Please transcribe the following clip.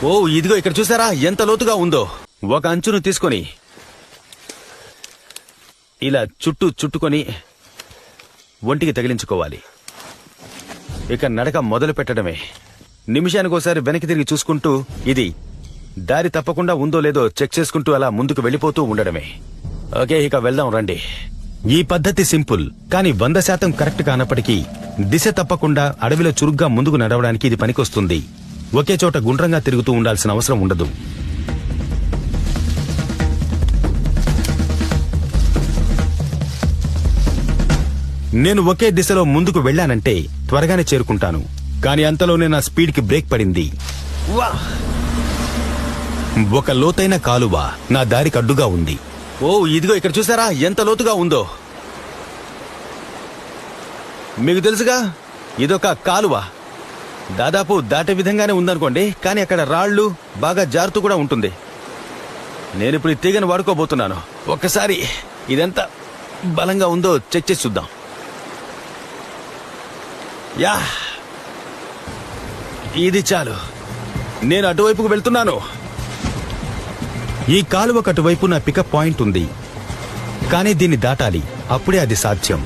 ఓ ఇదిగో ఇక్కడ చూసారా ఎంత లోతుగా ఉందో. ఒక అంచును తీసుకొని ఇలా చుట్టుకొని ఒంటికి తగిలించుకోవాలి. ఇక నడక మొదలు పెట్టడమే. నిమిషానికోసారి వెనక్కి తిరిగి చూసుకుంటూ ఇది దారి తప్పకుండా ఉందో లేదో చెక్ చేసుకుంటూ అలా ముందుకు వెళ్ళిపోతూ ఉండడమే. ఓకే, ఇక వెళ్దాం రండి. ఈ పద్ధతి సింపుల్, కానీ 100% కరెక్ట్ కానప్పటికీ దిశ తప్పకుండా అడవిలో చురుగ్గా ముందుకు నడవడానికి ఇది పనికొస్తుంది. ఒకే చోట గుండ్రంగా తిరుగుతూ ఉండాల్సిన అవసరం ఉండదు. నేను ఒకే దిశలో ముందుకు వెళ్లానంటే త్వరగానే చేరుకుంటాను. కానీ అంతలోనే నా స్పీడ్ కి బ్రేక్ పడింది. ఒక లోతైన కాలువ నా దారికి అడ్డుగా ఉంది. ఓ ఇదిగో ఇక్కడ చూసారా ఎంత లోతుగా ఉందో. మీకు తెలుసుగా ఇదొక కాలువ. దాదాపు దాటే విధంగానే ఉందనుకోండి, కానీ అక్కడ రాళ్లు బాగా జారుతూ కూడా ఉంటుంది. నేనిప్పుడు ఈ తీగను వాడుకోబోతున్నాను. ఒక్కసారి ఇదెంత బలంగా ఉందో చెక్ చేసి చూద్దాం. యా, ఇది చాలు. నేను అటువైపుకు వెళ్తున్నాను. ఈ కాలువకు అటువైపు నా పికప్ పాయింట్ ఉంది, కానీ దీన్ని దాటాలి. అప్పుడే అది సాధ్యం.